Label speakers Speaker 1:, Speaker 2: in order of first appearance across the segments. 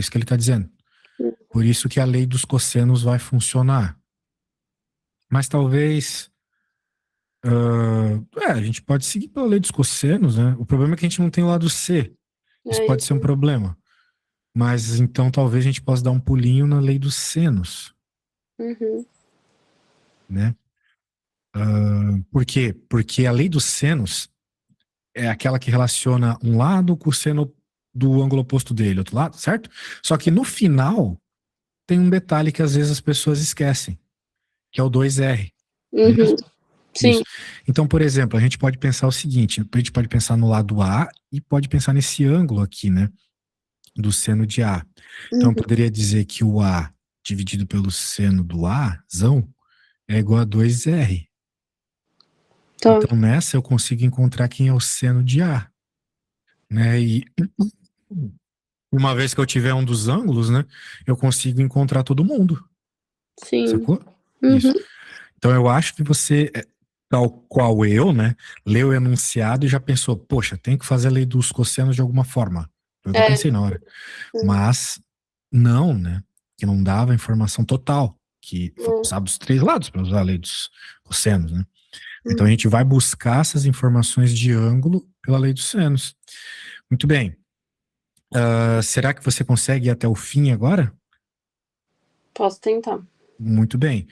Speaker 1: Isso que ele está dizendo. Por isso que a lei dos cossenos vai funcionar. Mas talvez. A gente pode seguir pela lei dos cossenos, né? O problema é que a gente não tem o lado C. Isso
Speaker 2: É,
Speaker 1: pode ser um problema. Mas então talvez a gente possa dar um pulinho na lei dos senos,
Speaker 2: uhum,
Speaker 1: né? Por quê? Porque a lei dos senos é aquela que relaciona um lado com o seno do ângulo oposto dele, outro lado, certo? Só que no final tem um detalhe que às vezes as pessoas esquecem, que é o 2R, não é
Speaker 2: uhum,
Speaker 1: mesmo?
Speaker 2: sim,
Speaker 1: Isso. Então, por exemplo, a gente pode pensar o seguinte: a gente pode pensar no lado A e pode pensar nesse ângulo aqui, né? Do seno de A. Então, eu
Speaker 2: uhum,
Speaker 1: poderia dizer que o A dividido pelo seno do Azão é igual a 2R.
Speaker 2: tá,
Speaker 1: Então, nessa eu consigo encontrar quem é o seno de A, né? E uma vez que eu tiver um dos ângulos, né, eu consigo encontrar todo mundo,
Speaker 2: sim,
Speaker 1: sacou?
Speaker 2: uhum,
Speaker 1: Isso. Então, eu acho que você, tal qual eu, né, leu o enunciado e já pensou, poxa, tem que fazer a lei dos cossenos de alguma forma. Foi o que eu
Speaker 2: é,
Speaker 1: pensei na hora.
Speaker 2: sim,
Speaker 1: Mas não, né? Que não dava a informação total, que
Speaker 2: é,
Speaker 1: usava dos três lados para usar a lei dos cossenos, né? Então a
Speaker 2: uhum.
Speaker 1: gente vai buscar essas informações de ângulo pela lei dos senos. Muito bem. Será que você consegue ir até o fim agora?
Speaker 2: Posso tentar,
Speaker 1: Muito bem.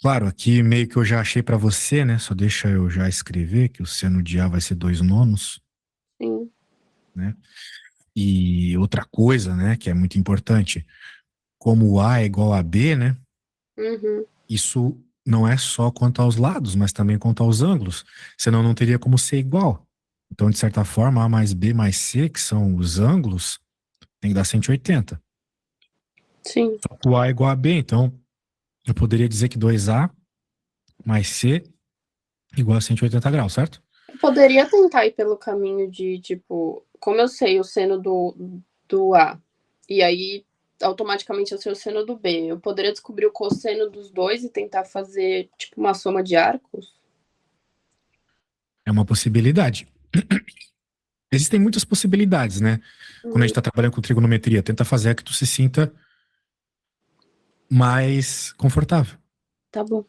Speaker 1: Claro, aqui meio que eu já achei para você, né? Só deixa eu já escrever que o seno de A vai ser 2 nonos,
Speaker 2: sim,
Speaker 1: né? E outra coisa, né, que é muito importante, como o A é igual a B, né?
Speaker 2: uhum,
Speaker 1: Isso não é só quanto aos lados, mas também quanto aos ângulos. Senão não teria como ser igual. Então, de certa forma, A mais B mais C, que são os ângulos, tem que dar 180.
Speaker 2: sim.
Speaker 1: Só que o A é igual a B, então eu poderia dizer que 2A mais C igual a 180 graus, certo?
Speaker 2: Eu poderia tentar ir pelo caminho de, tipo, como eu sei o seno do A, e aí automaticamente eu sei o seno do B, eu poderia descobrir o cosseno dos dois e tentar fazer, tipo, uma soma de arcos?
Speaker 1: É uma possibilidade. Existem muitas possibilidades, né? Quando a gente
Speaker 2: Uhum,
Speaker 1: está trabalhando com trigonometria, tenta fazer que tu se sinta mais confortável.
Speaker 2: tá bom.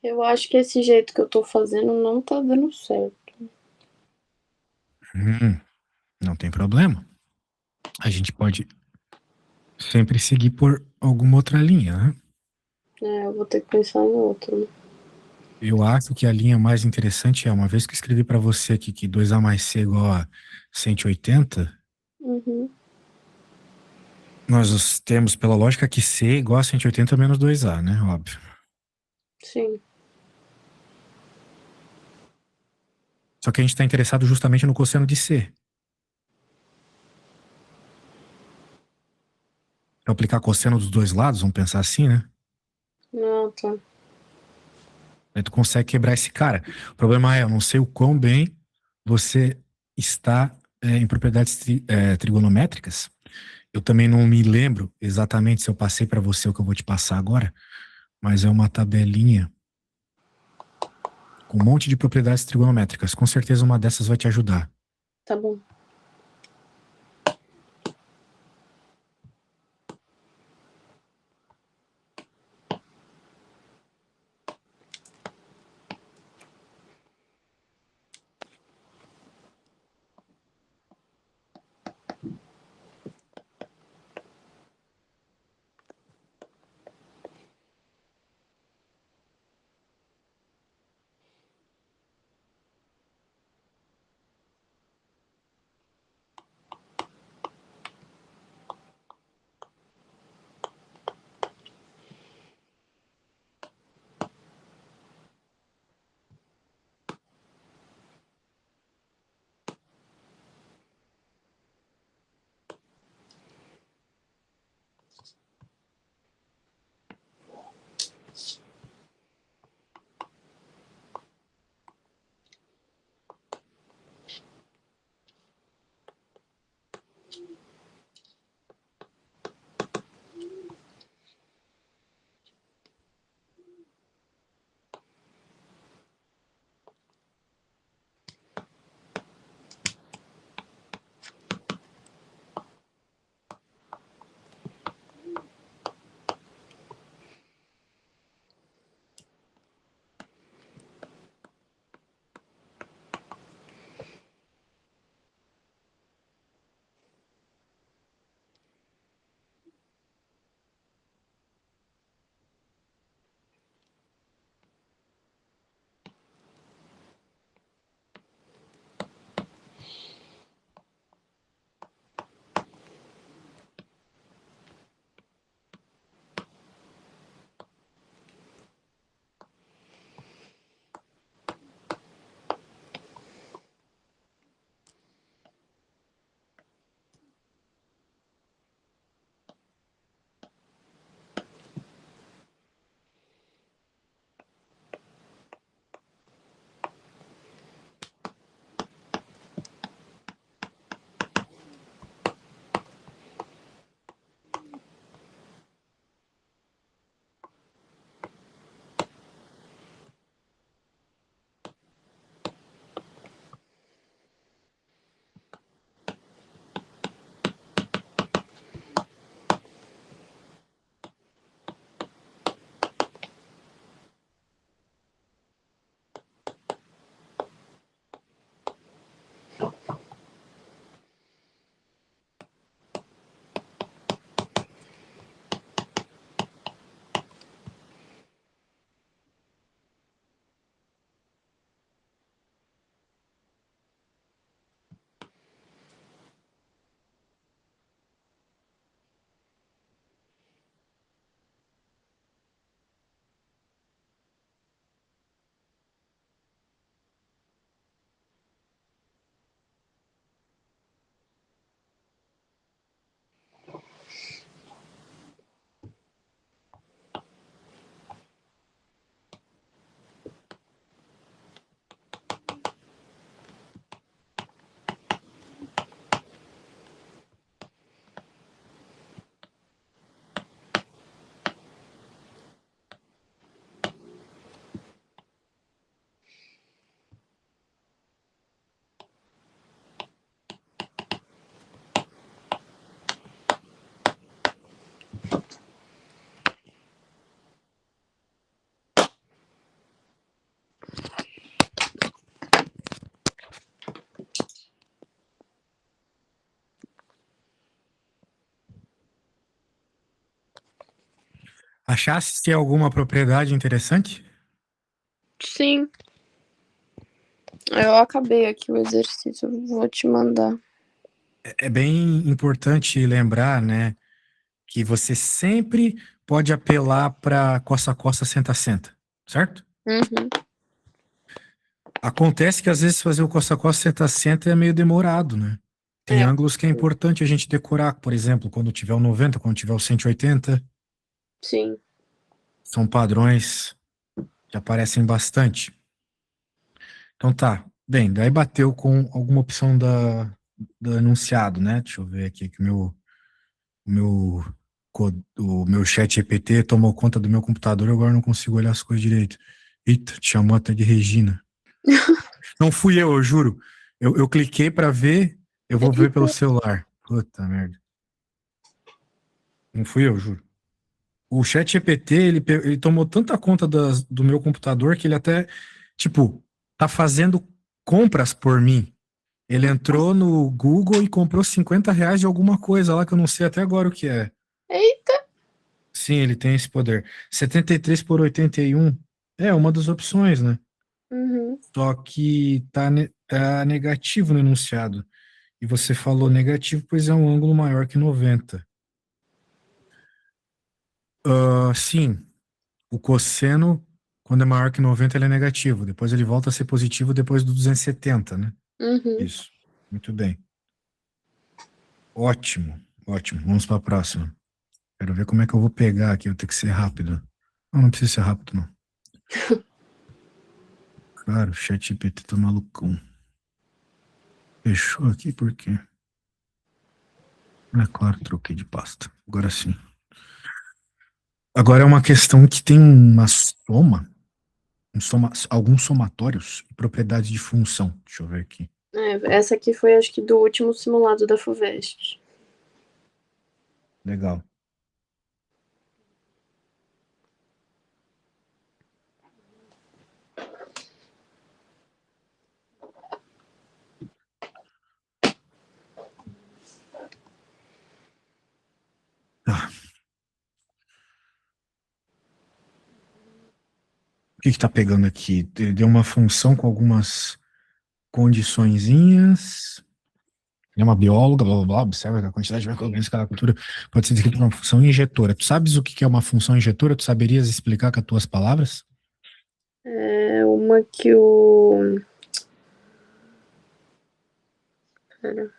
Speaker 2: Eu acho que esse jeito que eu tô fazendo não tá dando certo.
Speaker 1: Hum, não tem problema. A gente pode sempre seguir por alguma outra linha, né?
Speaker 2: É, eu vou ter que pensar em outro, né?
Speaker 1: Eu acho que a linha mais interessante é, uma vez que eu escrevi para você aqui que 2A mais C é igual a 180,
Speaker 2: Uhum,
Speaker 1: nós temos pela lógica que C é igual a 180 menos 2A, né? Óbvio.
Speaker 2: sim.
Speaker 1: Só que a gente está interessado justamente no cosseno de C. Para aplicar cosseno dos dois lados, vamos pensar assim, né?
Speaker 2: Não, tá.
Speaker 1: Aí tu consegue quebrar esse cara. O problema é, eu não sei o quão bem você está em propriedades trigonométricas. Eu também não me lembro exatamente se eu passei para você o que eu vou te passar agora, mas é uma tabelinha com um monte de propriedades trigonométricas. Com certeza uma dessas vai te ajudar.
Speaker 2: Tá bom.
Speaker 1: Achaste alguma propriedade interessante?
Speaker 2: Sim, eu acabei aqui o exercício, eu vou te mandar.
Speaker 1: É bem importante lembrar, né, que você sempre pode apelar para costa a costa, senta a senta, certo?
Speaker 2: Uhum.
Speaker 1: Acontece que às vezes fazer o costa a costa, senta a senta é meio demorado, né? Tem
Speaker 2: É,
Speaker 1: ângulos que é importante a gente decorar, por exemplo, quando tiver o 90, quando tiver o 180,
Speaker 2: sim.
Speaker 1: são padrões que aparecem bastante. Então tá, bem, daí bateu com alguma opção do enunciado, né? Deixa eu ver aqui que o meu, o meu chat GPT tomou conta do meu computador, agora eu não consigo olhar as coisas direito. Eita, te chamou até de Regina. Não fui eu juro. Eu cliquei pra ver, eu vou ver pelo celular. Puta merda. Não fui eu, juro. O chat GPT, ele tomou tanta conta do meu computador que ele até, tipo, tá fazendo compras por mim. Ele entrou no Google e comprou R$ 50 de alguma coisa lá que eu não sei até agora o que é.
Speaker 2: Eita!
Speaker 1: Sim, ele tem esse poder. 73 por 81 é uma das opções, né?
Speaker 2: Uhum.
Speaker 1: Só que tá negativo no enunciado. E você falou negativo, pois é um ângulo maior que 90. Sim, o cosseno, quando é maior que 90, ele é negativo. Depois ele volta a ser positivo depois do 270, né?
Speaker 2: Uhum.
Speaker 1: Isso. Muito bem. Ótimo, ótimo. Vamos para a próxima. Quero ver como é que eu vou pegar aqui. Vou ter que ser rápido. Não, não precisa ser rápido, não. Claro, o ChatGPT tá malucão. Fechou aqui por quê? É claro, troquei de pasta. Agora sim. Agora é uma questão que tem uma soma, alguns somatórios e propriedades de função. Deixa eu ver aqui.
Speaker 2: É, essa aqui foi, acho que, do último simulado da FUVEST.
Speaker 1: Legal. Tá. O que que tá pegando aqui? Deu uma função com algumas condiçõezinhas. É uma bióloga, blá blá blá, observa que a quantidade de micro-organismos de cada cultura pode ser descrita por uma função injetora. Tu sabes o que é uma função injetora? Tu saberias explicar com as tuas palavras?
Speaker 2: É uma que o... Pera.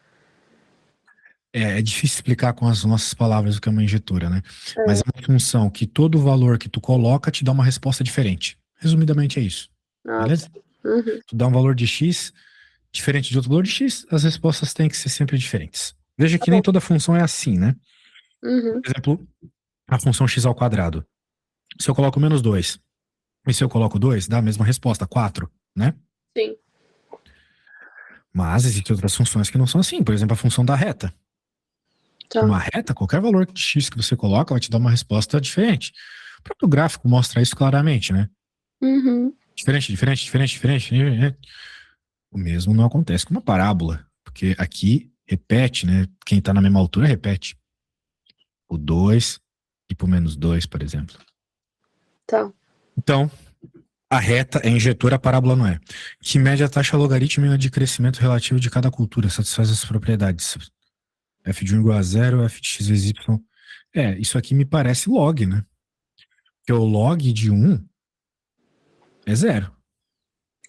Speaker 1: É difícil explicar com as nossas palavras o que é uma injetora, né? Mas
Speaker 2: É.
Speaker 1: é uma função que todo valor que tu coloca te dá uma resposta diferente. Resumidamente é isso.
Speaker 2: Ah, tá.
Speaker 1: Beleza?
Speaker 2: Uhum.
Speaker 1: Tu dá um valor de X diferente de outro valor de X, as respostas têm que ser sempre diferentes. Veja
Speaker 2: Tá
Speaker 1: que nem
Speaker 2: bom.
Speaker 1: toda função é assim, né?
Speaker 2: Uhum.
Speaker 1: Por exemplo, a função x ao quadrado. Se eu coloco menos 2 e se eu coloco 2 dá a mesma resposta, 4, né?
Speaker 2: Sim.
Speaker 1: Mas existem outras funções que não são assim. Por exemplo, a função da reta.
Speaker 2: Tá.
Speaker 1: Uma reta, qualquer valor de x que você coloca vai te dar uma resposta diferente. O próprio gráfico mostra isso claramente, né?
Speaker 2: Uhum.
Speaker 1: Diferente, diferente, diferente, diferente. O mesmo não acontece com uma parábola, porque aqui repete, né? Quem está na mesma altura repete. O 2 e por menos 2, por exemplo.
Speaker 2: Tá.
Speaker 1: Então, a reta é injetora, a parábola não é. Que mede a taxa logarítmica de crescimento relativo de cada cultura, satisfaz as propriedades. F de 1 igual a zero, F de x vezes y. Isso aqui me parece log, né? Porque o log de 1 é zero.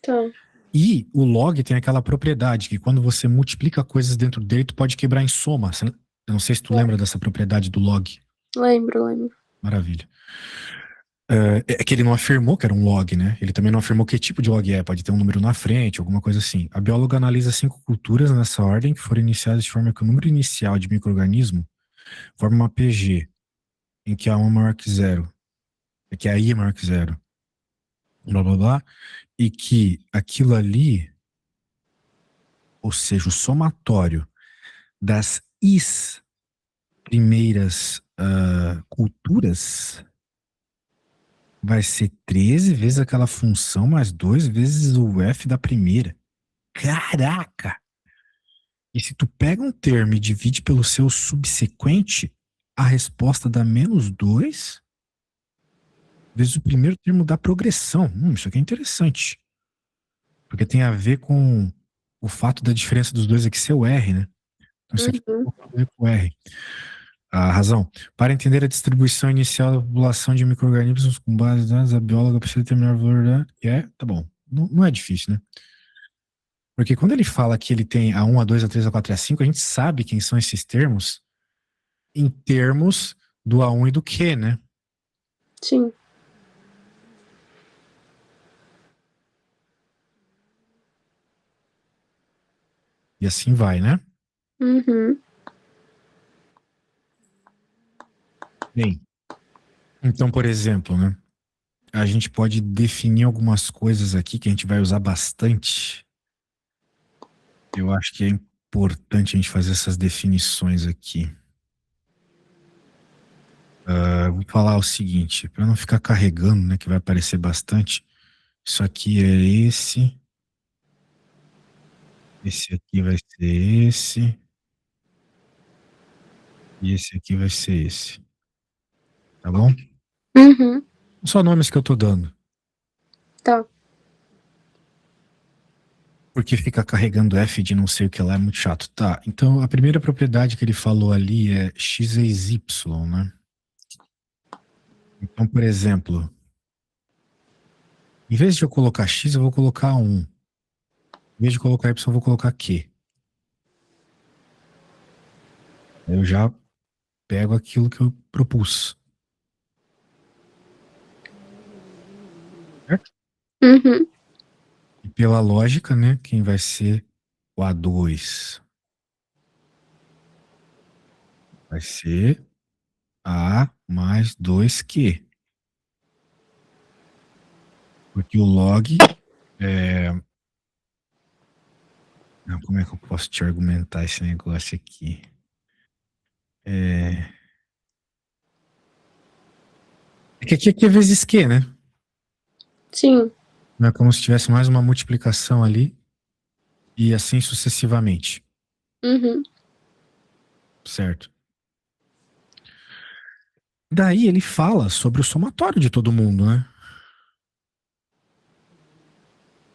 Speaker 2: Tá.
Speaker 1: E o log tem aquela propriedade que quando você multiplica coisas dentro dele, tu pode quebrar em soma. Eu não sei se tu lembra dessa propriedade do log.
Speaker 2: Lembro, lembro.
Speaker 1: Maravilha. É que ele não afirmou que era um log, né? Ele também não afirmou que tipo de log é. Pode ter um número na frente, alguma coisa assim. A bióloga analisa 5 culturas nessa ordem que foram iniciadas de forma que o número inicial de micro-organismo forma uma PG, em que a 1 é maior que zero, que a I é maior que zero, blá blá blá, e que aquilo ali, ou seja, o somatório das Is primeiras culturas vai ser 13 vezes aquela função mais 2 vezes o F da primeira. Caraca! E se tu pega um termo e divide pelo seu subsequente, a resposta dá menos 2? vezes o primeiro termo da progressão. Isso aqui é interessante. Porque tem a ver com o fato da diferença dos dois aqui ser o R, né? Então isso aqui tem
Speaker 2: Uhum.
Speaker 1: a ver com o R. A razão. Para entender a distribuição inicial da população de micro-organismos com base em dados, a bióloga precisa determinar o valor da... tá bom. Não é difícil, né? Porque quando ele fala que ele tem a 1, a 2, a 3, a 4 e a 5, a gente sabe quem são esses termos em termos do A1 e do Q, né?
Speaker 2: Sim.
Speaker 1: E assim vai, né?
Speaker 2: Uhum.
Speaker 1: Bem, então, por exemplo, né? A gente pode definir algumas coisas aqui que a gente vai usar bastante. Eu acho que é importante a gente fazer essas definições aqui. Vou falar o seguinte, para não ficar carregando, né, que vai aparecer bastante. Isso aqui é esse. Esse aqui vai ser esse. E esse aqui vai ser esse. Tá bom?
Speaker 2: Uhum.
Speaker 1: Só nomes que eu tô dando.
Speaker 2: Tá.
Speaker 1: Porque fica carregando F de não sei o que lá é muito chato. Tá, então a primeira propriedade que ele falou ali é x vezes y, né? Então, por exemplo, em vez de eu colocar x, eu vou colocar 1. Em vez de colocar y, eu vou colocar q. Eu já pego aquilo que eu propus. Certo?
Speaker 2: Uhum.
Speaker 1: E pela lógica, né, quem vai ser o A2 vai ser A mais 2Q. Porque o log é... Não, como é que eu posso te argumentar esse negócio aqui? É que aqui é vezes Q, né?
Speaker 2: Sim.
Speaker 1: Não é como se tivesse mais uma multiplicação ali e assim sucessivamente.
Speaker 2: Uhum.
Speaker 1: Certo? Daí ele fala sobre o somatório de todo mundo, né?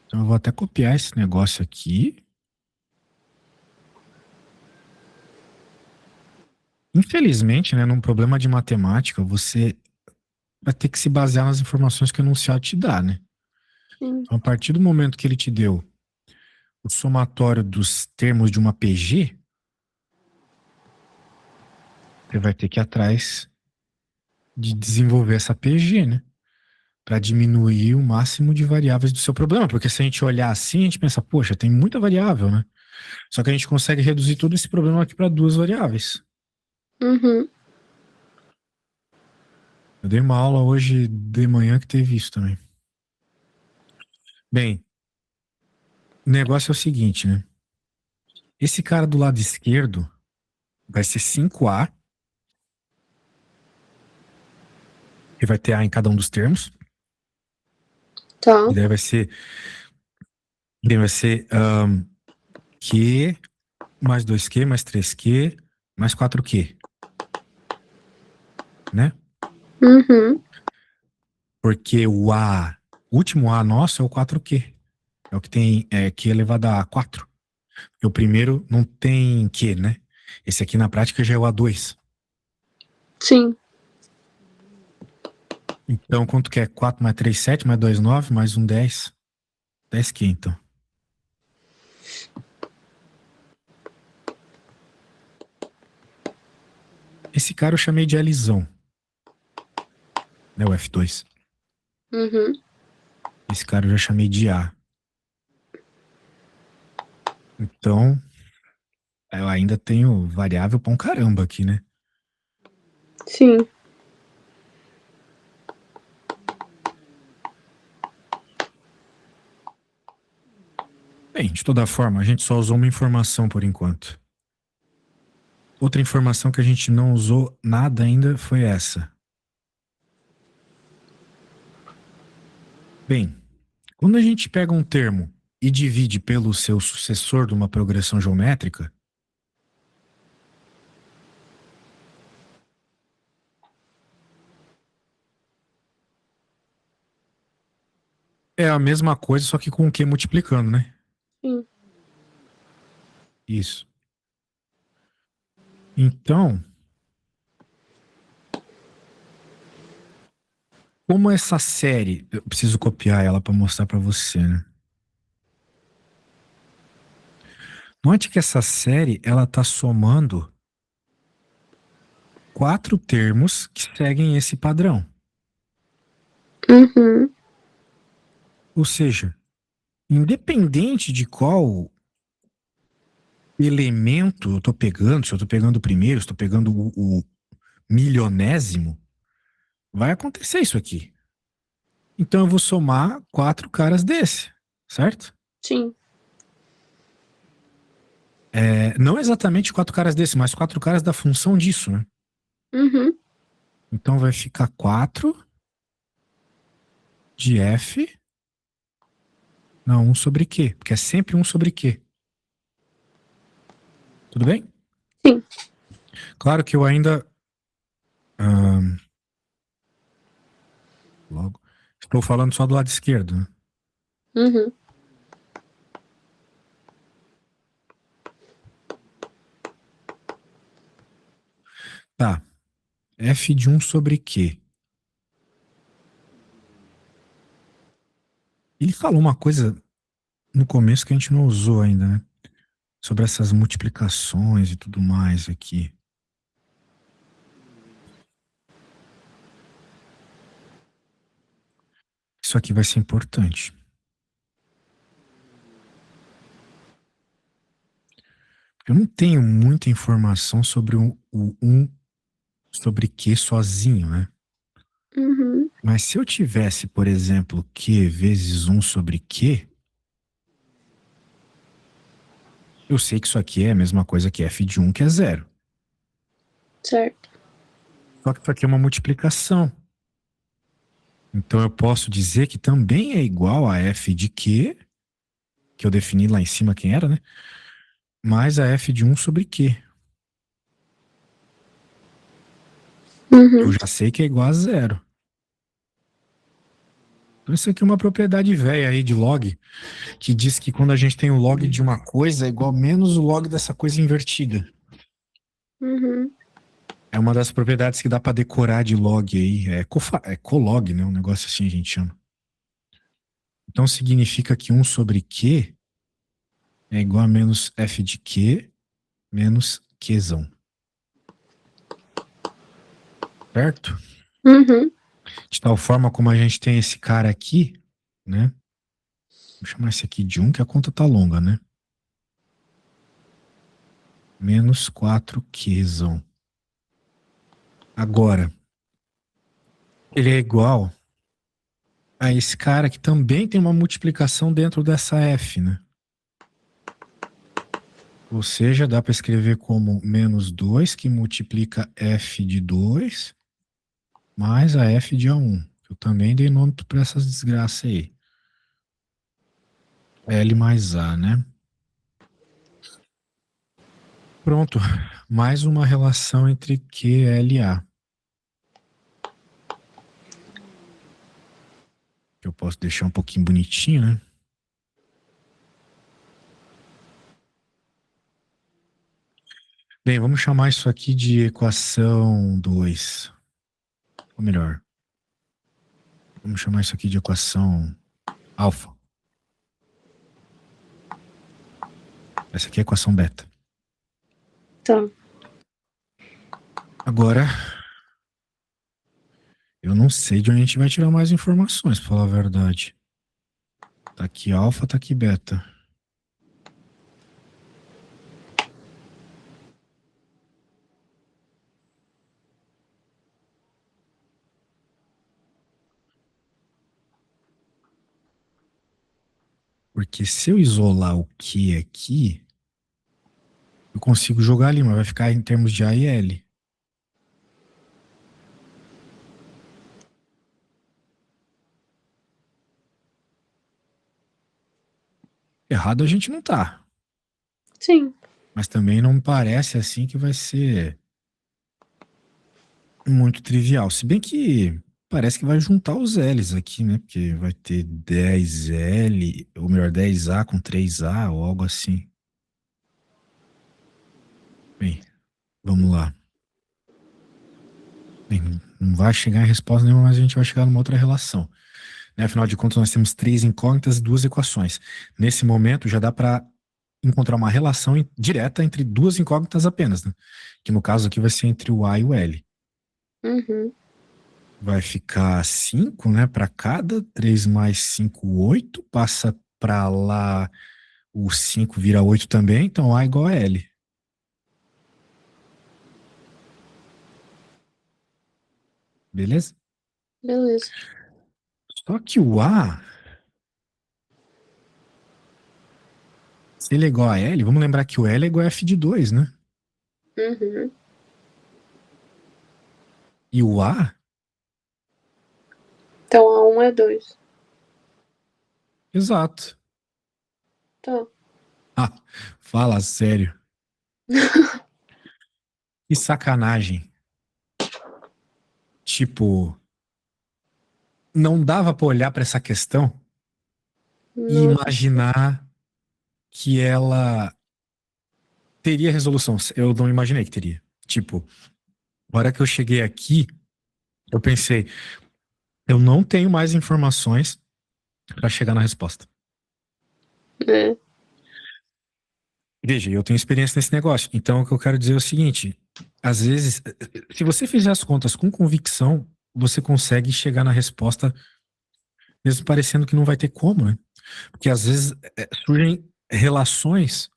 Speaker 1: Então eu vou até copiar esse negócio aqui. Infelizmente, né, num problema de matemática, você vai ter que se basear nas informações que o enunciado te dá, né?
Speaker 2: Sim.
Speaker 1: Então, a partir do momento que ele te deu o somatório dos termos de uma PG, você vai ter que ir atrás de desenvolver essa PG, né? Para diminuir o máximo de variáveis do seu problema. Porque se a gente olhar assim, a gente pensa, poxa, tem muita variável, né? Só que a gente consegue reduzir todo esse problema aqui para duas variáveis.
Speaker 2: Uhum.
Speaker 1: Eu dei uma aula hoje de manhã que teve isso também. Bem, o negócio é o seguinte, né? Esse cara do lado esquerdo vai ser 5A, que vai ter A em cada um dos termos.
Speaker 2: Tá.
Speaker 1: E daí vai ser Q mais 2Q mais 3Q mais 4Q, né?
Speaker 2: Uhum.
Speaker 1: Porque o último A nosso é o 4Q. É o que tem Q elevado a 4. Porque o primeiro não tem Q, né? Esse aqui na prática já é o A2.
Speaker 2: Sim.
Speaker 1: Então, quanto que é? 4 mais 3, 7, mais 2, 9, mais um 10. 10Q, então. Esse cara eu chamei de Lzão, né? O F2.
Speaker 2: Uhum.
Speaker 1: Esse cara eu já chamei de A. Então, eu ainda tenho variável pra um caramba aqui, né?
Speaker 2: Sim.
Speaker 1: Bem, de toda forma, a gente só usou uma informação por enquanto. Outra informação que a gente não usou nada ainda foi essa. Bem, quando a gente pega um termo e divide pelo seu sucessor de uma progressão geométrica, É a mesma coisa, só que com o Q multiplicando, né?
Speaker 2: Sim.
Speaker 1: Isso. Então, como essa série, eu preciso copiar ela para mostrar para você, né? Note que essa série, ela tá somando 4 termos que seguem esse padrão.
Speaker 2: Uhum.
Speaker 1: Ou seja, independente de qual elemento eu tô pegando, se eu tô pegando o primeiro, se eu tô pegando o milionésimo, vai acontecer isso aqui. Então eu vou somar 4 caras desse, certo?
Speaker 2: Sim.
Speaker 1: Não exatamente 4 caras desse, mas 4 caras da função disso, né?
Speaker 2: Uhum.
Speaker 1: Então vai ficar 4 de F, não, 1 sobre Q, porque é sempre 1 sobre Q. Tudo bem?
Speaker 2: Sim.
Speaker 1: Claro que eu ainda logo estou falando só do lado esquerdo, né?
Speaker 2: Uhum.
Speaker 1: Tá. F de 1 sobre Q. Ele falou uma coisa no começo que a gente não usou ainda, né? Sobre essas multiplicações e tudo mais aqui. Isso aqui vai ser importante. Eu não tenho muita informação sobre o 1 sobre Q sozinho, né?
Speaker 2: Uhum.
Speaker 1: Mas se eu tivesse, por exemplo, Q vezes 1 sobre Q, eu sei que isso aqui é a mesma coisa que F de 1, que é zero.
Speaker 2: Certo.
Speaker 1: Só que isso aqui é uma multiplicação. Então eu posso dizer que também é igual a F de Q, que eu defini lá em cima quem era, né? Mais a F de 1 sobre Q. Eu
Speaker 2: Uhum.
Speaker 1: já sei que é igual a zero. Então isso aqui é uma propriedade velha aí de log, que diz que quando a gente tem o log de uma coisa é igual menos o log dessa coisa invertida.
Speaker 2: Uhum.
Speaker 1: É uma das propriedades que dá para decorar de log aí. É colog, né? Um negócio assim a gente chama. Então significa que 1 sobre Q é igual a menos F de Q menos Qzão. Certo?
Speaker 2: Uhum.
Speaker 1: De tal forma como a gente tem esse cara aqui, né? Vou chamar esse aqui de 1, que a conta tá longa, né? Menos 4Qzão. Agora, ele é igual a esse cara que também tem uma multiplicação dentro dessa F, né? Ou seja, dá para escrever como menos 2 que multiplica F de 2 mais a F de A1. Eu também dei nome para essas desgraças aí. L mais A, né? Pronto. Mais uma relação entre Q, L e A. Que eu posso deixar um pouquinho bonitinho, né? Bem, vamos chamar isso aqui de equação 2. Ou melhor, vamos chamar isso aqui de equação alfa. Essa aqui é a equação beta.
Speaker 2: Tá.
Speaker 1: Agora, eu não sei de onde a gente vai tirar mais informações, pra falar a verdade. Tá aqui alfa, tá aqui beta. Porque se eu isolar o Q aqui, eu consigo jogar ali, mas vai ficar em termos de A e L. Errado a gente não tá.
Speaker 2: Sim.
Speaker 1: Mas também não me parece assim que vai ser muito trivial. Se bem que parece que vai juntar os L's aqui, né? Porque vai ter 10L, ou melhor, 10A com 3A, ou algo assim. Bem, vamos lá. Bem, não vai chegar em resposta nenhuma, mas a gente vai chegar numa outra relação. Né? Afinal de contas, nós temos 3 incógnitas e 2 equações. Nesse momento, já dá para encontrar uma relação direta entre 2 incógnitas apenas, né? Que no caso aqui vai ser entre o A e o L.
Speaker 2: Uhum.
Speaker 1: Vai ficar 5, né, para cada. 3 mais 5, 8. Passa para lá, o 5 vira 8 também, então A igual a L. Beleza?
Speaker 2: Beleza.
Speaker 1: Só que o A, se ele é igual a L, vamos lembrar que o L é igual a F de 2, né?
Speaker 2: Uhum.
Speaker 1: E o A,
Speaker 2: Então a 1 é 2.
Speaker 1: exato.
Speaker 2: Tá.
Speaker 1: Ah, fala sério. Que sacanagem. Tipo, não dava pra olhar pra essa questão e
Speaker 2: Nossa.
Speaker 1: imaginar que ela teria resolução. Eu não imaginei que teria. Tipo, na hora que eu cheguei aqui, eu pensei, eu não tenho mais informações pra chegar na resposta.
Speaker 2: É.
Speaker 1: Veja, eu tenho experiência nesse negócio. Então, o que eu quero dizer é o seguinte: às vezes, se você fizer as contas com convicção, você consegue chegar na resposta, mesmo parecendo que não vai ter como, né? Porque às vezes surgem relações,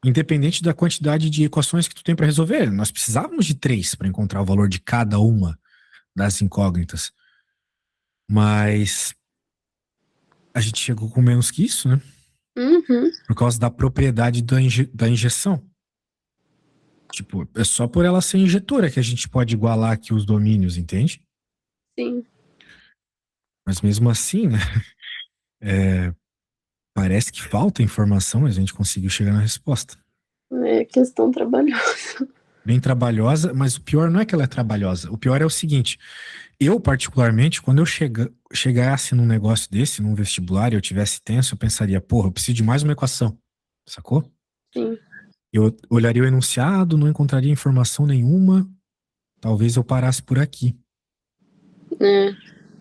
Speaker 1: independente da quantidade de equações que tu tem para resolver. Nós precisávamos de 3 para encontrar o valor de cada uma das incógnitas. Mas a gente chegou com menos que isso, né?
Speaker 2: Uhum.
Speaker 1: Por causa da propriedade da injeção. Tipo, é só por ela ser injetora que a gente pode igualar aqui os domínios, entende?
Speaker 2: Sim.
Speaker 1: Mas mesmo assim, né? Parece que falta informação, mas a gente conseguiu chegar na resposta.
Speaker 2: É questão trabalhosa.
Speaker 1: Bem trabalhosa, mas o pior não é que ela é trabalhosa. O pior é o seguinte: eu, particularmente, quando eu chegasse num negócio desse, num vestibular, e eu tivesse tenso, eu pensaria, porra, eu preciso de mais uma equação, sacou?
Speaker 2: Sim.
Speaker 1: Eu olharia o enunciado, não encontraria informação nenhuma, talvez eu parasse por aqui.
Speaker 2: É.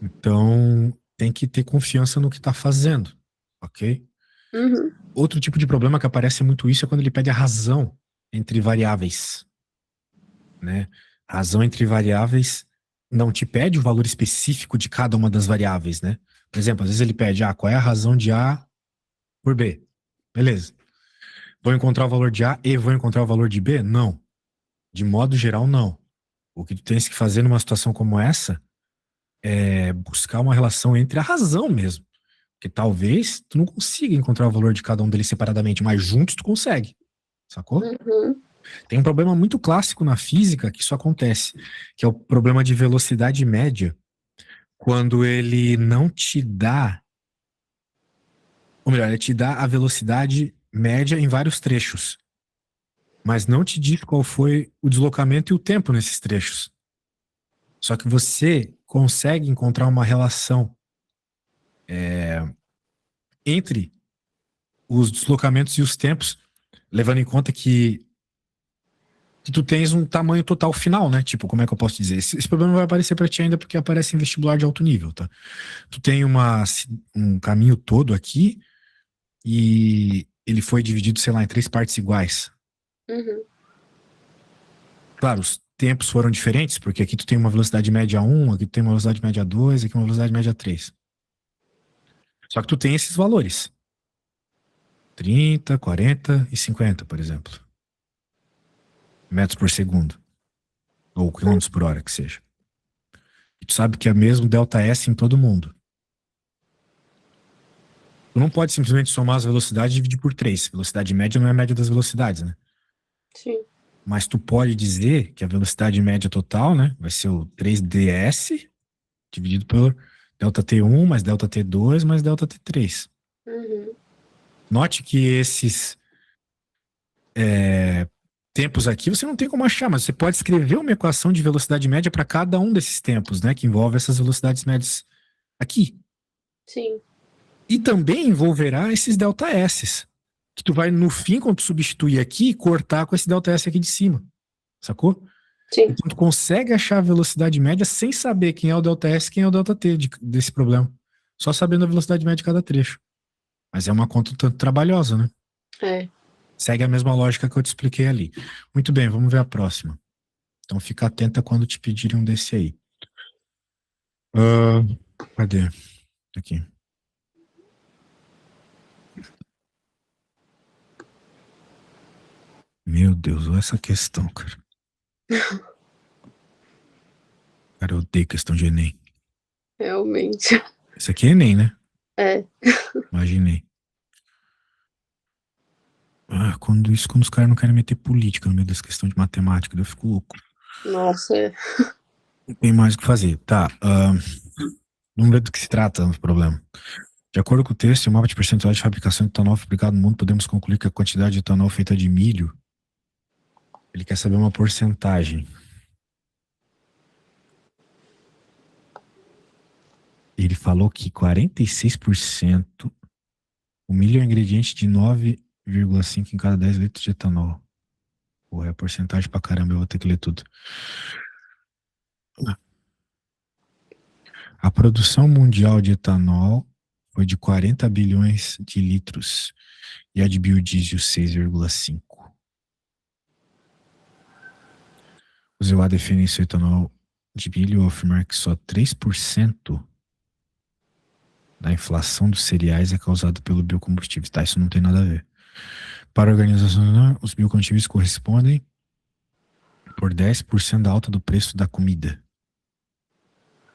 Speaker 1: Então, tem que ter confiança no que tá fazendo, ok?
Speaker 2: Uhum.
Speaker 1: Outro tipo de problema que aparece muito isso é quando ele pede a razão entre variáveis, né? A razão entre variáveis não te pede o valor específico de cada uma das variáveis, né? Por exemplo, às vezes ele pede, qual é a razão de A por B? Beleza. Vou encontrar o valor de A e vou encontrar o valor de B? Não. De modo geral, não. O que tu tens que fazer numa situação como essa é buscar uma relação entre a razão mesmo. Porque talvez tu não consiga encontrar o valor de cada um deles separadamente, mas juntos tu consegue. Sacou?
Speaker 2: Uhum.
Speaker 1: Tem um problema muito clássico na física que isso acontece, que é o problema de velocidade média, quando ele não te dá, ou melhor, ele te dá a velocidade média em vários trechos, mas não te diz qual foi o deslocamento e o tempo nesses trechos. Só que você consegue encontrar uma relação entre os deslocamentos e os tempos, levando em conta que tu tens um tamanho total final, né? Tipo, como é que eu posso dizer? Esse problema vai aparecer pra ti ainda porque aparece em vestibular de alto nível, tá? Tu tem um caminho todo aqui e ele foi dividido, sei lá, em 3 partes iguais.
Speaker 2: Uhum.
Speaker 1: Claro, os tempos foram diferentes, porque aqui tu tem uma velocidade média 1, aqui tu tem uma velocidade média 2, aqui uma velocidade média 3. Só que tu tem esses valores. 30, 40 e 50, por exemplo. Metros por segundo. Ou quilômetros por hora, que seja. E tu sabe que é mesmo delta S em todo mundo. Tu não pode simplesmente somar as velocidades e dividir por 3. Velocidade média não é a média das velocidades, né?
Speaker 2: Sim.
Speaker 1: Mas tu pode dizer que a velocidade média total, né, vai ser o 3ds dividido por delta T1 mais delta T2 mais delta T3.
Speaker 2: Uhum.
Speaker 1: Note que esses tempos aqui você não tem como achar, mas você pode escrever uma equação de velocidade média para cada um desses tempos, né? Que envolve essas velocidades médias aqui.
Speaker 2: Sim.
Speaker 1: E também envolverá esses delta S, que tu vai, no fim, quando tu substituir aqui, cortar com esse delta S aqui de cima. Sacou?
Speaker 2: Sim.
Speaker 1: Então tu consegue achar a velocidade média sem saber quem é o delta S e quem é o delta T desse problema. Só sabendo a velocidade média de cada trecho. Mas é uma conta um tanto trabalhosa, né?
Speaker 2: É.
Speaker 1: Segue a mesma lógica que eu te expliquei ali. Muito bem, vamos ver a próxima. Então fica atenta quando te pedirem um desse aí. Cadê? Aqui. Meu Deus, olha essa questão, cara. Cara, eu odeio questão de Enem.
Speaker 2: Realmente.
Speaker 1: Isso aqui é Enem, né?
Speaker 2: É.
Speaker 1: Imaginei. Quando os caras não querem meter política no meio dessa questão de matemática, eu fico louco.
Speaker 2: Nossa, é.
Speaker 1: Não tem mais o que fazer. Tá. Vamos ver do que se trata o problema. De acordo com o texto, o mapa de percentual de fabricação de etanol fabricado no mundo, podemos concluir que a quantidade de etanol feita de milho, ele quer saber uma porcentagem. Ele falou que 46%, o milho é um ingrediente de 9,5 em cada 10 litros de etanol. Pô, é porcentagem pra caramba, eu vou ter que ler tudo. A produção mundial de etanol foi de 40 bilhões de litros e a de biodiesel 6,5. O ZEUA define seu etanol de milho ao afirmar que só 3% da inflação dos cereais é causada pelo biocombustível. Tá, isso não tem nada a ver. Para a organização, os biocombustíveis correspondem por 10% da alta do preço da comida.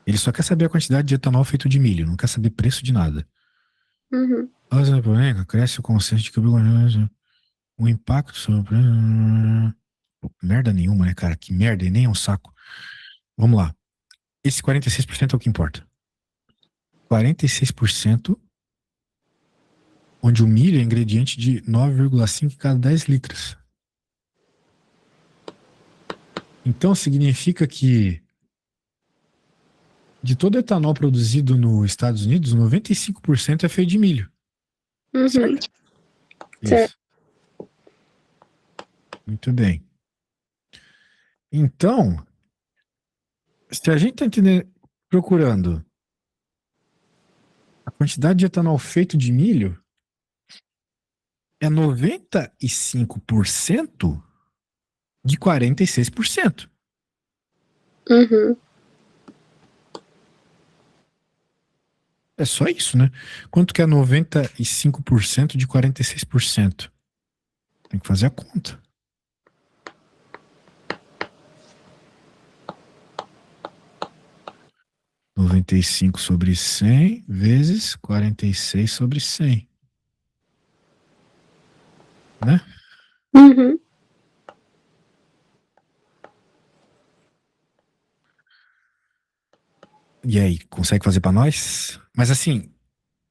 Speaker 1: Ele só quer saber a quantidade de etanol feito de milho, não quer saber preço de nada.
Speaker 2: Uhum.
Speaker 1: Cresce o consenso de que o impacto sobre... Pô, merda nenhuma, né, cara? Que merda, e nem é um saco. Vamos lá. Esse 46% é o que importa. 46%, onde o milho é ingrediente de 9,5 em cada 10 litros. Então significa que de todo etanol produzido nos Estados Unidos, 95% é feito de milho.
Speaker 2: Uhum.
Speaker 1: Certo?
Speaker 2: Certo.
Speaker 1: Isso. Muito bem. Então, se a gente está procurando a quantidade de etanol feito de milho, é 95% de 46%.
Speaker 2: Uhum.
Speaker 1: É só isso, né? Quanto que é 95% de 46%? Tem que fazer a conta. – 95 sobre 100 vezes 46 sobre 100. Né?
Speaker 2: Uhum.
Speaker 1: E aí, consegue fazer para nós? Mas assim,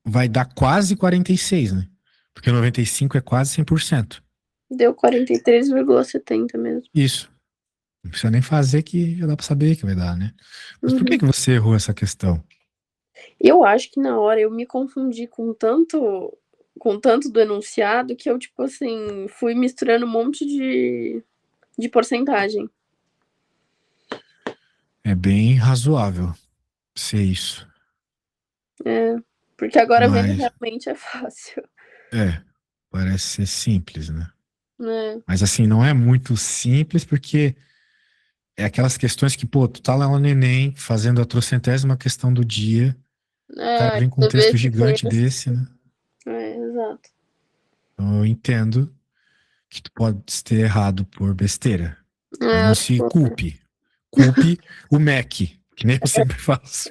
Speaker 1: vai dar quase 46, né? Porque 95 é quase 100%.
Speaker 2: Deu 43,70 mesmo.
Speaker 1: Isso. Não precisa nem fazer que já dá para saber que vai dar, né? Mas por que você errou essa questão?
Speaker 2: Eu acho que na hora eu me confundi com tanto do enunciado que eu, tipo assim, fui misturando um monte de porcentagem.
Speaker 1: É bem razoável ser isso.
Speaker 2: É, porque agora vendo
Speaker 1: Mas,
Speaker 2: realmente é fácil.
Speaker 1: parece ser simples, né?
Speaker 2: É,
Speaker 1: Mas assim, não é muito simples porque é aquelas questões que, pô, tu tá lá no Enem fazendo a trocentésima questão do dia, o cara vem com um
Speaker 2: tu vê
Speaker 1: texto
Speaker 2: esse
Speaker 1: gigante
Speaker 2: texto.
Speaker 1: desse, né?
Speaker 2: Exato.
Speaker 1: Então eu entendo que tu pode ter errado por besteira. Mas não se culpe. Culpe o MEC, que nem eu sempre faço.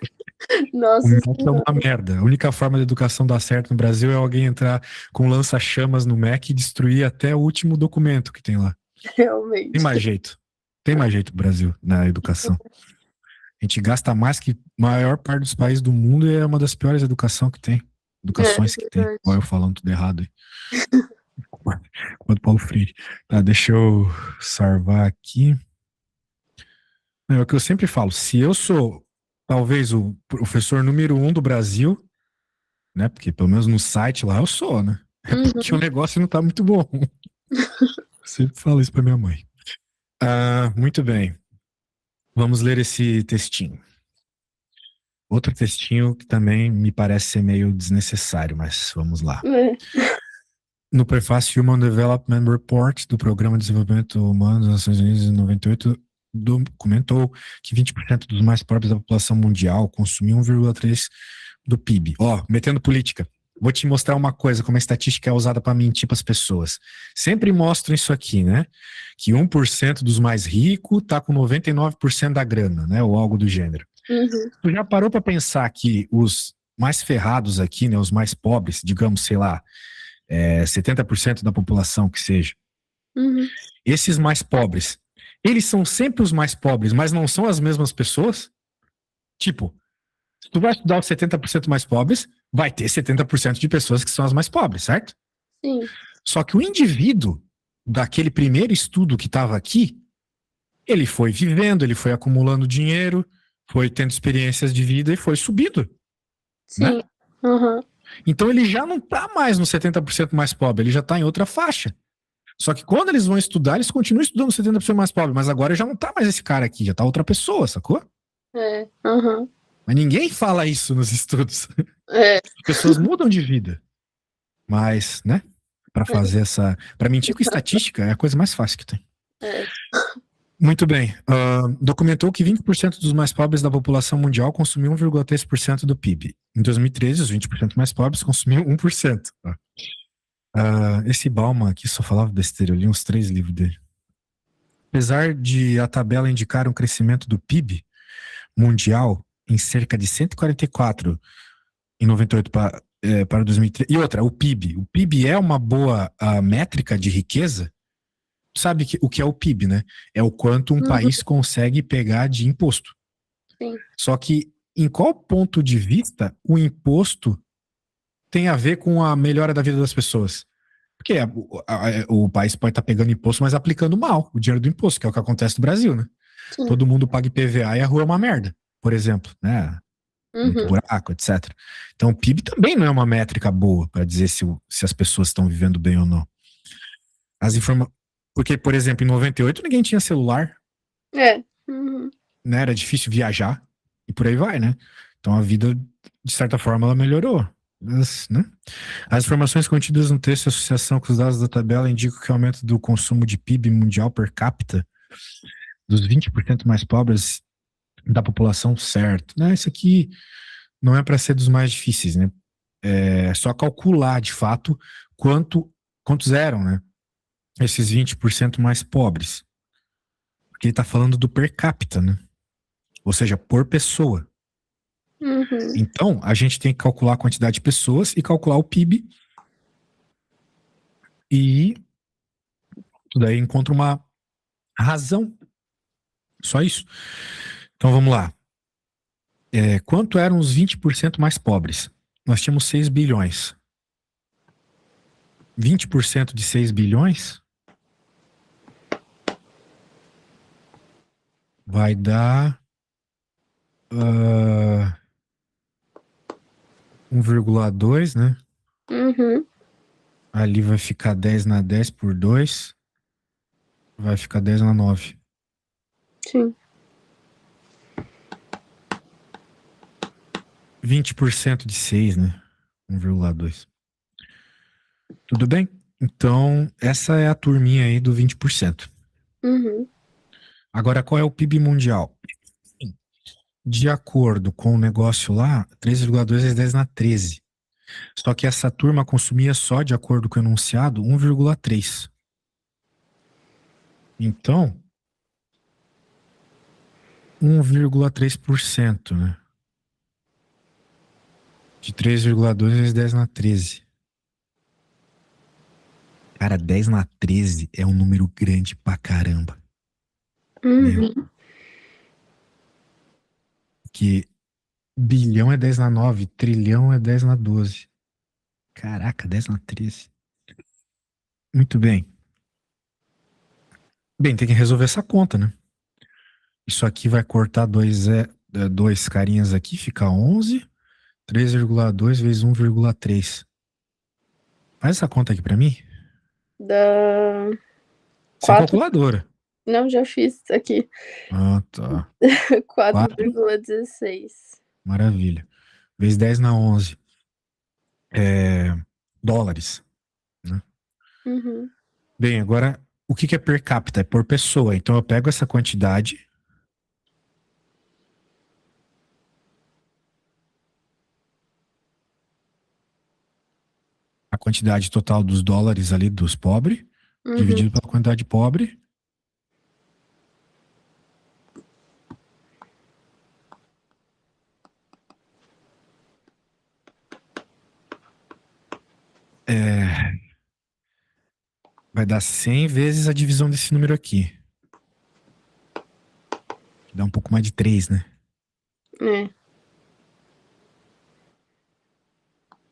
Speaker 1: O
Speaker 2: Nossa
Speaker 1: MEC é
Speaker 2: Senhora,
Speaker 1: uma merda. A única forma da educação dar certo no Brasil é alguém entrar com lança-chamas no MEC e destruir até o último documento que tem lá.
Speaker 2: realmente.
Speaker 1: Tem mais jeito. Tem mais jeito no Brasil, na educação. A gente gasta mais que a maior parte dos países do mundo e é uma das piores educações que tem. Educações que tem. Olha eu falando tudo errado aí. Quanto Paulo Freire. Tá, deixa eu salvar aqui. É o que eu sempre falo. Se eu sou talvez o professor número 1 do Brasil, né? Porque pelo menos no site lá eu sou, né? É porque o negócio não tá muito bom. Eu sempre falo isso pra minha mãe. Muito bem. Vamos ler esse textinho. Outro textinho que também me parece ser meio desnecessário, mas vamos lá.
Speaker 2: É.
Speaker 1: No prefácio Human Development Report do Programa de Desenvolvimento Humano das Nações Unidas em 98, documentou que 20% dos mais pobres da população mundial consumiam 1,3% do PIB. Ó, metendo política. Vou te mostrar uma coisa, como a estatística é usada para mentir para as pessoas. Sempre mostram isso aqui, né? Que 1% dos mais ricos tá com 99% da grana, né? Ou algo do gênero.
Speaker 2: Uhum.
Speaker 1: Tu já parou para pensar que os mais ferrados aqui, né? Os mais pobres, digamos, sei lá, 70% da população que seja,
Speaker 2: Uhum.
Speaker 1: esses mais pobres, eles são sempre os mais pobres, mas não são as mesmas pessoas? Tipo, se tu vai estudar os 70% mais pobres, vai ter 70% de pessoas que são as mais pobres, certo?
Speaker 2: Sim.
Speaker 1: Só que o indivíduo daquele primeiro estudo que estava aqui, ele foi vivendo, ele foi acumulando dinheiro, foi tendo experiências de vida e foi subindo, né?
Speaker 2: Sim. Uhum.
Speaker 1: Então ele já não está mais no 70% mais pobre, ele já está em outra faixa. Só que quando eles vão estudar, eles continuam estudando 70% mais pobre, mas agora já não tá mais esse cara aqui, já tá outra pessoa, sacou?
Speaker 2: É. Uhum.
Speaker 1: Mas ninguém fala isso nos estudos.
Speaker 2: É.
Speaker 1: As pessoas mudam de vida. Mas, né? Pra fazer essa. Pra mentir com estatística é a coisa mais fácil que tem.
Speaker 2: É.
Speaker 1: Muito bem. Documentou que 20% dos mais pobres da população mundial consumiam 1,3% do PIB. Em 2013, os 20% mais pobres consumiam 1%. Esse Bauman aqui só falava besteira, eu li uns 3 livros dele. Apesar de a tabela indicar um crescimento do PIB mundial em cerca de 144 em 98 para 2003. E outra, o PIB. O PIB é uma boa métrica de riqueza. Sabe o que é o PIB, né? É o quanto um país consegue pegar de imposto.
Speaker 2: Sim.
Speaker 1: Só que, em qual ponto de vista o imposto tem a ver com a melhora da vida das pessoas? Porque o país pode estar pegando imposto, mas aplicando mal o dinheiro do imposto, que é o que acontece no Brasil, né?
Speaker 2: Sim.
Speaker 1: Todo mundo paga IPVA e a rua é uma merda, por exemplo, né? Muito buraco, etc. Então o PIB também não é uma métrica boa para dizer se as pessoas estão vivendo bem ou não. Porque, por exemplo, em 98 ninguém tinha celular,
Speaker 2: É. Uhum.
Speaker 1: né? Era difícil viajar e por aí vai, né? Então a vida, de certa forma, ela melhorou. Né? As informações contidas no texto de associação com os dados da tabela indicam que o aumento do consumo de PIB mundial per capita dos 20% mais pobres da população, certo, né? Isso aqui não é para ser dos mais difíceis, né? É só calcular, de fato, quantos eram, né? Esses 20% mais pobres. Porque ele está falando do per capita, né? Ou seja, por pessoa.
Speaker 2: Uhum.
Speaker 1: Então, a gente tem que calcular a quantidade de pessoas e calcular o PIB. E daí encontra uma razão. Só isso. Então, vamos lá. Quanto eram os 20% mais pobres? Nós tínhamos 6 bilhões. 20% de 6 bilhões vai dar 1,2, né?
Speaker 2: Uhum.
Speaker 1: Ali vai ficar 10 na 10 por 2. Vai ficar 10 na 9.
Speaker 2: Sim.
Speaker 1: 20% de 6, né? 1,2. Tudo bem? Então, essa é a turminha aí do 20%.
Speaker 2: Uhum.
Speaker 1: Agora, qual é o PIB mundial? De acordo com o negócio lá, 3,2 é 10 na 13. Só que essa turma consumia só, de acordo com o enunciado, 1,3. Então, 1,3%, né? De 3,2 vezes 10 na 13. Cara, 10 na 13 é um número grande pra caramba.
Speaker 2: Uhum.
Speaker 1: Que bilhão é 10 na 9, trilhão é 10 na 12. Caraca, 10 na 13. Muito bem. Bem, tem que resolver essa conta, né? Isso aqui vai cortar dois carinhas aqui, fica 11. 3,2 vezes 1,3. Faz essa conta aqui pra mim.
Speaker 2: Dá
Speaker 1: Sem
Speaker 2: 4.
Speaker 1: calculadora.
Speaker 2: Não, já fiz aqui.
Speaker 1: Ah, tá.
Speaker 2: quatro
Speaker 1: 4,
Speaker 2: vírgula dezesseis
Speaker 1: maravilha. Vezes 10 na 11. É, dólares, né?
Speaker 2: Uhum.
Speaker 1: Bem, agora, o que que é per capita? É por pessoa. Então, eu pego essa quantidade, a quantidade total dos dólares ali dos pobres,
Speaker 2: Uhum.
Speaker 1: dividido pela quantidade pobre. É, vai dar 100 vezes a divisão desse número aqui. Que dá um pouco mais de 3, né?
Speaker 2: É,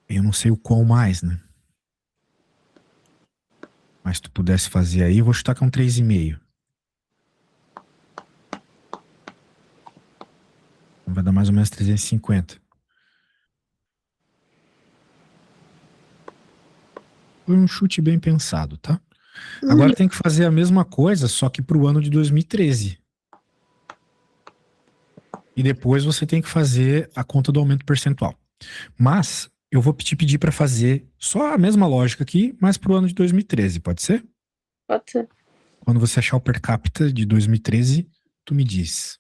Speaker 1: Eu não sei o qual mais, né? Mas se tu pudesse fazer aí, eu vou chutar que é um 3,5. Então vai dar mais ou menos 350. Foi um chute bem pensado, tá?
Speaker 2: uhum.
Speaker 1: Agora tem que fazer a mesma coisa, só que para o ano de 2013. E depois você tem que fazer a conta do aumento percentual. Mas eu vou te pedir para fazer só a mesma lógica aqui, mas para o ano de 2013, pode ser?
Speaker 2: Pode ser.
Speaker 1: Quando você achar o per capita de 2013, tu me diz.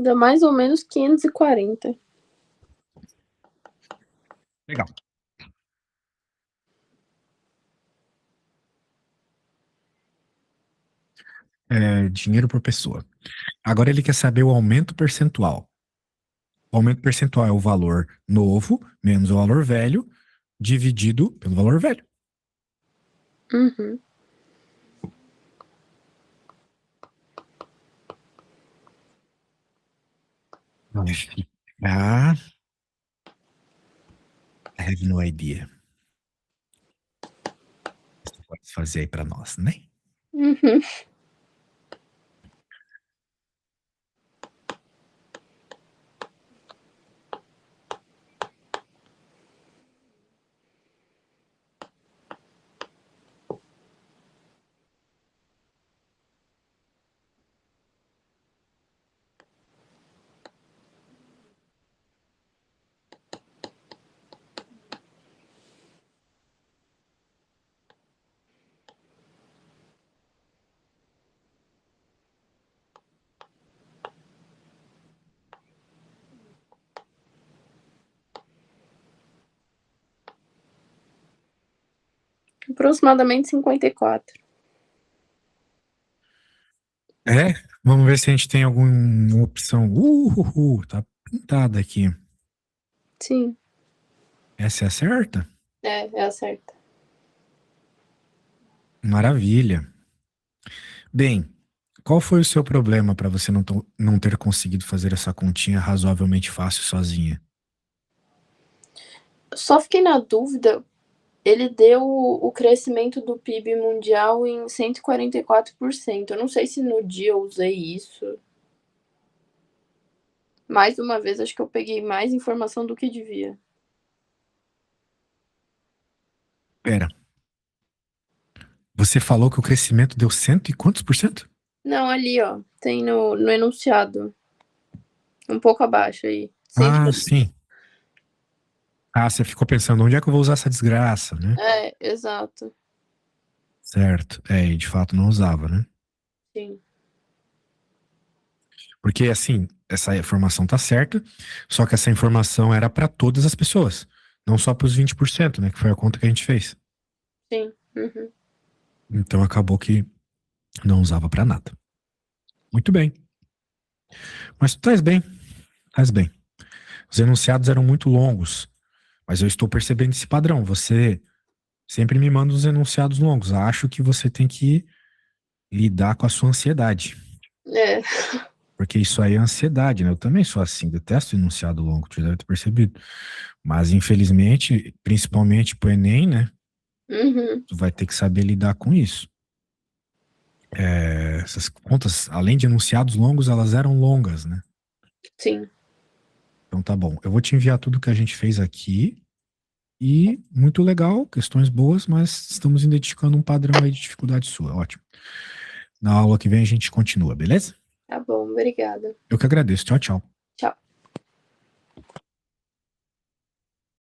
Speaker 2: Dá mais ou menos 540.
Speaker 1: Legal. É, dinheiro por pessoa. Agora ele quer saber o aumento percentual. O aumento percentual é o valor novo menos o valor velho dividido pelo valor velho.
Speaker 2: Uhum.
Speaker 1: Vai ficar. I have no idea. Você pode fazer aí para nós, né?
Speaker 2: Uhum. Aproximadamente 54.
Speaker 1: É? Vamos ver se a gente tem alguma opção. Tá pintada aqui.
Speaker 2: Sim,
Speaker 1: Essa é a certa?
Speaker 2: é a certa.
Speaker 1: Maravilha. Bem, qual foi o seu problema para você não ter conseguido fazer essa continha razoavelmente fácil sozinha?
Speaker 2: Só fiquei na dúvida, ele deu o crescimento do PIB mundial em 144%. Eu não sei se no dia eu usei isso. Mais uma vez, acho que eu peguei mais informação do que devia.
Speaker 1: Pera, você falou que o crescimento deu cento e quantos por cento?
Speaker 2: Não, ali, ó, tem no enunciado. Um pouco abaixo aí.
Speaker 1: Ah, sim. Ah, você ficou pensando, onde é que eu vou usar essa desgraça, né?
Speaker 2: É, exato.
Speaker 1: Certo. É, e de fato não usava, né?
Speaker 2: Sim.
Speaker 1: Porque, assim, essa informação tá certa, só que essa informação era para todas as pessoas, não só para os 20%, né? Que foi a conta que a gente fez.
Speaker 2: Sim. Uhum.
Speaker 1: Então acabou que não usava para nada. Muito bem. Mas tu estás bem, estás bem. Os enunciados eram muito longos, mas eu estou percebendo esse padrão. Você sempre me manda os enunciados longos. Acho que você tem que lidar com a sua ansiedade.
Speaker 2: É.
Speaker 1: Porque isso aí é ansiedade, né? Eu também sou assim, detesto enunciado longo, tu já deve ter percebido. Mas, infelizmente, principalmente pro Enem, né?
Speaker 2: Uhum.
Speaker 1: Tu vai ter que saber lidar com isso. É, essas contas, além de enunciados longos, elas eram longas, né?
Speaker 2: Sim.
Speaker 1: Então tá bom. Eu vou te enviar tudo que a gente fez aqui. E muito legal, questões boas, mas estamos identificando um padrão aí de dificuldade sua. Ótimo. Na aula que vem a gente continua, beleza?
Speaker 2: Tá bom, obrigada.
Speaker 1: Eu que agradeço. Tchau, tchau.